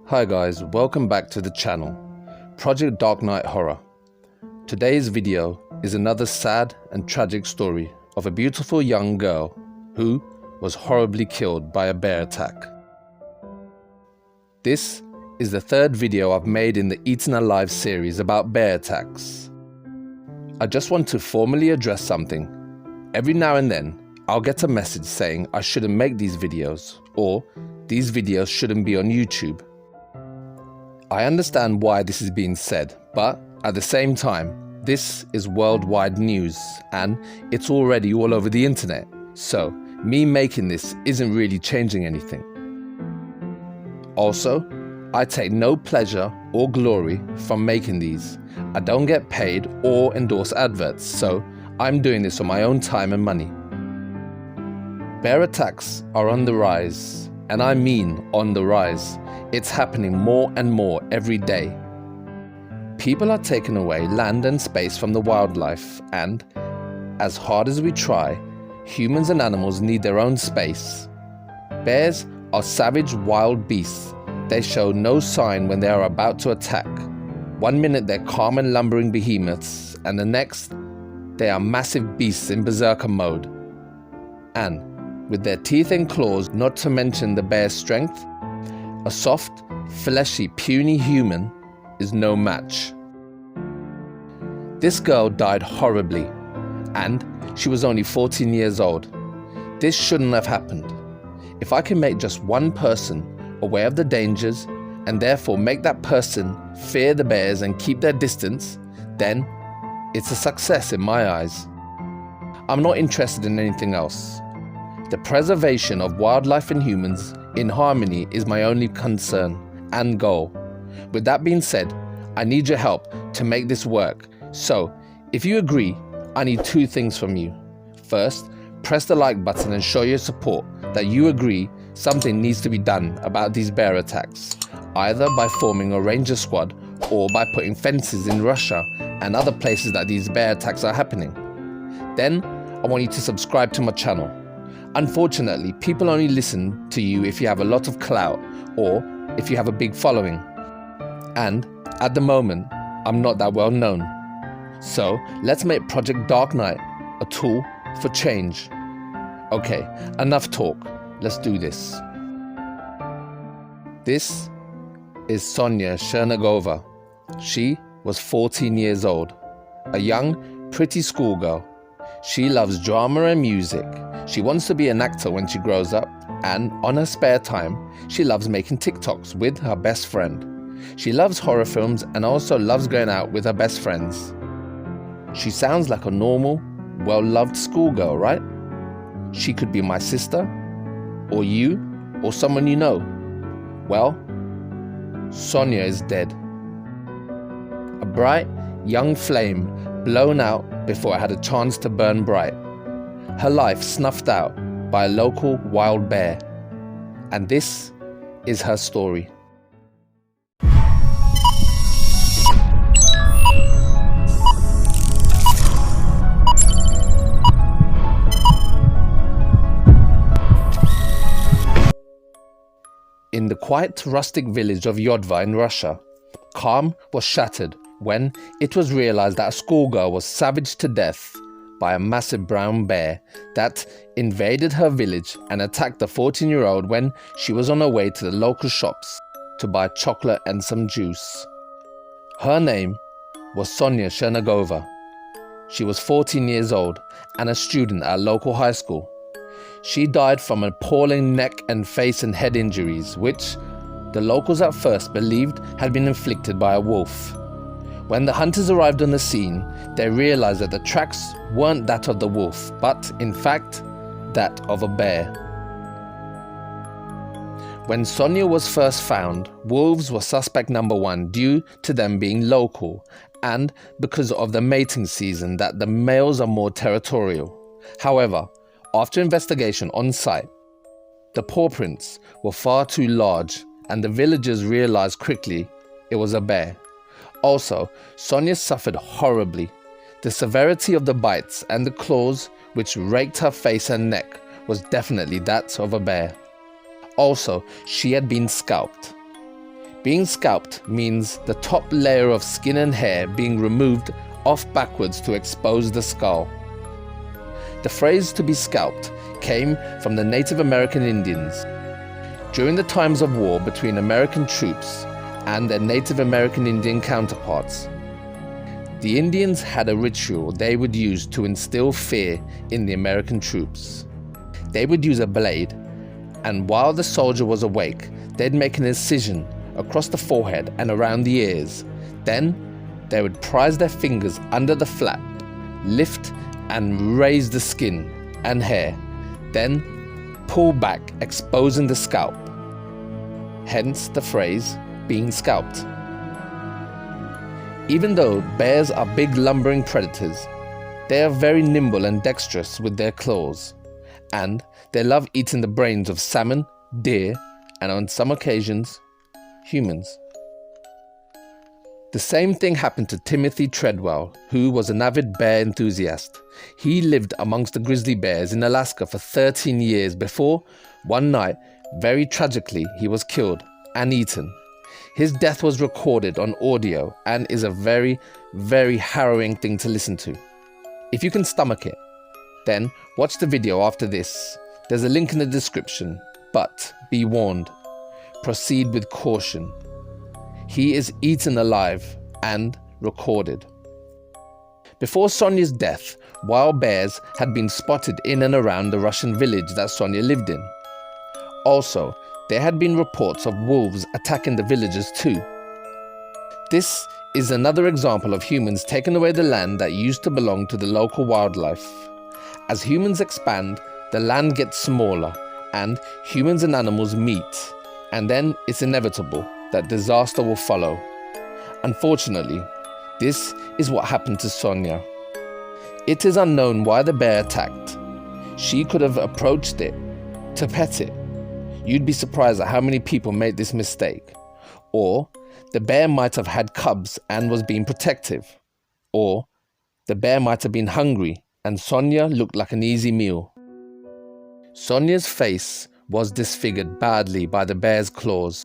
Hi guys, welcome back to the channel, Project Dark Knight Horror. Today's video is another sad and tragic story of a beautiful young girl who was horribly killed by a bear attack. This is the third video I've made in the Eaten Alive series about bear attacks. I just want to formally address something. Every now and then, I'll get a message saying I shouldn't make these videos, or these videos shouldn't be on YouTube. I understand why this is being said, but at the same time, this is worldwide news and it's already all over the internet, so me making this isn't really changing anything. Also, I take no pleasure or glory from making these. I don't get paid or endorse adverts, so I'm doing this on my own time and money. Bear attacks are on the rise, and I mean on the rise. It's happening more and more every day. People are taking away land and space from the wildlife, and as hard as we try, humans and animals need their own space. Bears are savage wild beasts. They show no sign when they are about to attack. One minute they're calm and lumbering behemoths, and the next, they are massive beasts in berserker mode. And with their teeth and claws, not to mention the bear's strength, a soft, fleshy, puny human is no match. This girl died horribly, and she was only 14 years old. This shouldn't have happened. If I can make just one person aware of the dangers, and therefore make that person fear the bears and keep their distance, then it's a success in my eyes. I'm not interested in anything else. The preservation of wildlife and humans in harmony is my only concern and goal. With that being said, I need your help to make this work. So, if you agree, I need two things from you. First, press the like button and show your support that you agree something needs to be done about these bear attacks, either by forming a ranger squad or by putting fences in Russia and other places that these bear attacks are happening. Then, I want you to subscribe to my channel. Unfortunately, people only listen to you if you have a lot of clout or if you have a big following. And at the moment, I'm not that well known. So let's make Project Dark Knight a tool for change. Okay, enough talk. Let's do this. This is Sonya Chernigova. She was 14 years old, a young, pretty schoolgirl. She loves drama and music. She wants to be an actor when she grows up, and on her spare time, she loves making TikToks with her best friend. She loves horror films and also loves going out with her best friends. She sounds like a normal, well-loved schoolgirl, right? She could be my sister, or you, or someone you know. Well, Sonya is dead. A bright, young flame blown out before it had a chance to burn bright. Her life snuffed out by a local wild bear. And this is her story. In the quiet, rustic village of Yodva in Russia, calm was shattered when it was realized that a schoolgirl was savaged to death by a massive brown bear that invaded her village and attacked the 14-year-old when she was on her way to the local shops to buy chocolate and some juice. Her name was Sonya Chernigova. She was 14 years old and a student at a local high school. She died from appalling neck and face and head injuries, which the locals at first believed had been inflicted by a wolf. When the hunters arrived on the scene, they realized that the tracks weren't that of the wolf, but in fact, that of a bear. When Sonya was first found, wolves were suspect number one due to them being local and because of the mating season that the males are more territorial. However, after investigation on site, the paw prints were far too large and the villagers realized quickly it was a bear. Also, Sonya suffered horribly. The severity of the bites and the claws which raked her face and neck was definitely that of a bear. Also, she had been scalped. Being scalped means the top layer of skin and hair being removed off backwards to expose the skull. The phrase "to be scalped" came from the Native American Indians. During the times of war between American troops and their Native American Indian counterparts, the Indians had a ritual they would use to instill fear in the American troops. They would use a blade, and while the soldier was awake, they'd make an incision across the forehead and around the ears. Then they would prise their fingers under the flap, lift and raise the skin and hair, then pull back, exposing the scalp. Hence the phrase, being scalped. Even though bears are big lumbering predators, they are very nimble and dexterous with their claws, and they love eating the brains of salmon, deer, and on some occasions, humans. The same thing happened to Timothy Treadwell, who was an avid bear enthusiast. He lived amongst the grizzly bears in Alaska for 13 years before, one night, very tragically, he was killed and eaten. His death was recorded on audio and is a very, very harrowing thing to listen to. If you can stomach it, then watch the video after this. There's a link in the description, but be warned, proceed with caution. He is eaten alive and recorded. Before Sonya's death, wild bears had been spotted in and around the Russian village that Sonya lived in. Also, there had been reports of wolves attacking the villagers too. This is another example of humans taking away the land that used to belong to the local wildlife. As humans expand, the land gets smaller and humans and animals meet, and then it's inevitable that disaster will follow. Unfortunately, this is what happened to Sonya. It is unknown why the bear attacked. She could have approached it to pet it. You'd be surprised at how many people made this mistake. Or the bear might have had cubs and was being protective. Or the bear might have been hungry and Sonya looked like an easy meal. Sonya's face was disfigured badly by the bear's claws.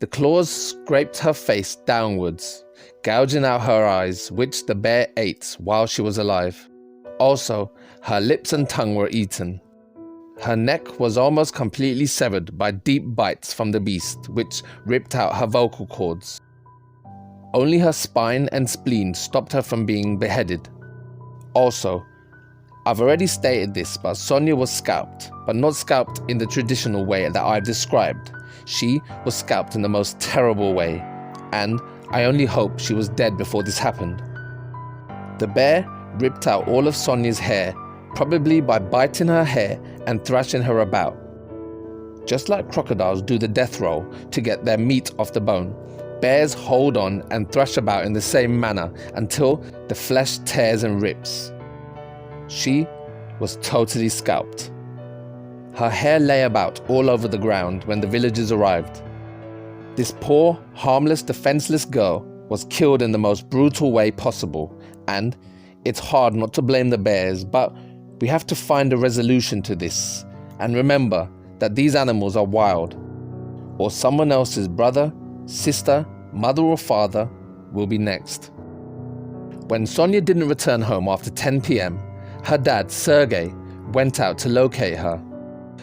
The claws scraped her face downwards, gouging out her eyes, which the bear ate while she was alive. Also, her lips and tongue were eaten. Her neck was almost completely severed by deep bites from the beast, which ripped out her vocal cords. Only her spine and spleen stopped her from being beheaded. Also, I've already stated this, but Sonya was scalped, but not scalped in the traditional way that I've described. She was scalped in the most terrible way, and I only hope she was dead before this happened. The bear ripped out all of Sonya's hair, probably by biting her hair and thrashing her about. Just like crocodiles do the death roll to get their meat off the bone, bears hold on and thrash about in the same manner until the flesh tears and rips. She was totally scalped. Her hair lay about all over the ground when the villagers arrived. This poor, harmless, defenseless girl was killed in the most brutal way possible, and it's hard not to blame the bears, but we have to find a resolution to this and remember that these animals are wild, or someone else's brother, sister, mother or father will be next. When Sonya didn't return home after 10 p.m, her dad, Sergey, went out to locate her.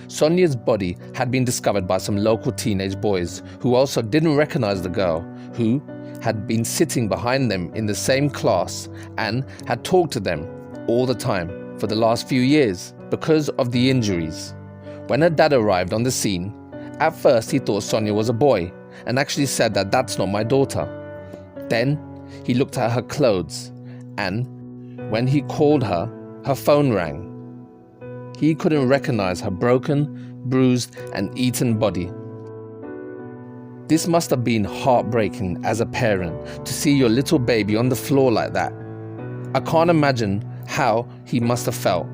Sonya's body had been discovered by some local teenage boys who also didn't recognize the girl, who had been sitting behind them in the same class and had talked to them all the time for the last few years because of the injuries. When her dad arrived on the scene, at first he thought Sonya was a boy and actually said that that's not my daughter. Then he looked at her clothes, and when he called her, her phone rang. He couldn't recognize her broken, bruised and eaten body. This must have been heartbreaking as a parent to see your little baby on the floor like that. I can't imagine how he must have felt.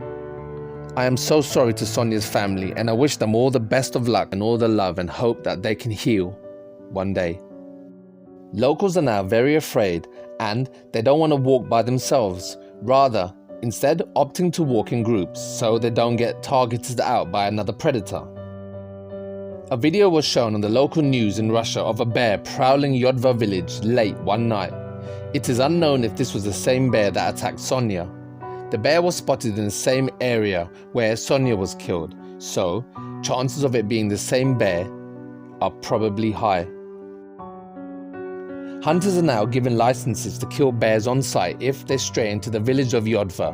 I am so sorry to Sonya's family, and I wish them all the best of luck and all the love and hope that they can heal one day. Locals are now very afraid and they don't want to walk by themselves, rather instead opting to walk in groups so they don't get targeted out by another predator. A video was shown on the local news in Russia of a bear prowling Yodva village late one night. It is unknown if this was the same bear that attacked Sonya. The bear was spotted in the same area where Sonya was killed, so chances of it being the same bear are probably high. Hunters are now given licenses to kill bears on site if they stray into the village of Yodva.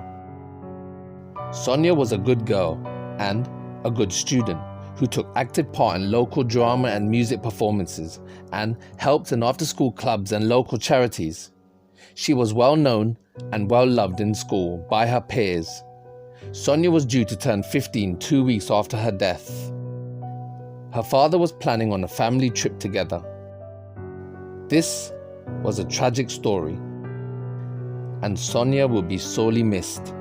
Sonya was a good girl and a good student who took active part in local drama and music performances and helped in after-school clubs and local charities. She was well known and well loved in school by her peers. Sonya was due to turn 15 2 weeks after her death. Her father was planning on a family trip together. This was a tragic story, and Sonya will be sorely missed.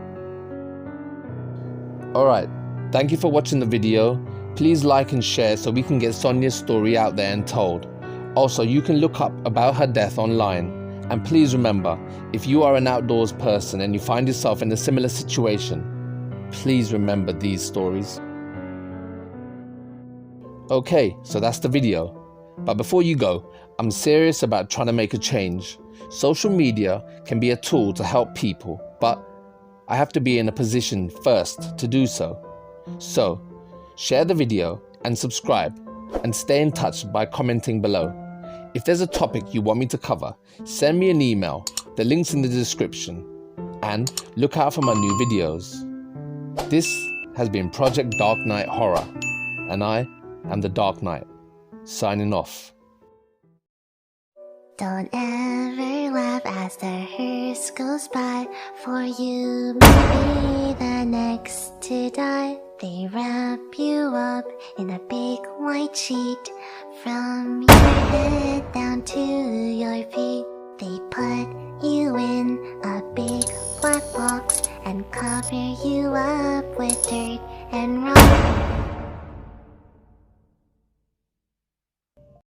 Alright, thank you for watching the video. Please like and share so we can get Sonya's story out there and told. Also, you can look up about her death online. And please remember, if you are an outdoors person and you find yourself in a similar situation, please remember these stories. Okay, so that's the video. But before you go, I'm serious about trying to make a change. Social media can be a tool to help people, but I have to be in a position first to do so. So, share the video and subscribe, and stay in touch by commenting below. If there's a topic you want me to cover, send me an email, the link's in the description, and look out for my new videos. This has been Project Dark Knight Horror, and I am the Dark Knight, signing off. Don't ever laugh as the hearse goes by, for you may be the next to die. They wrap you up in a big white sheet, from your head down to your feet. They put you in a big black box and cover you up with dirt and rock.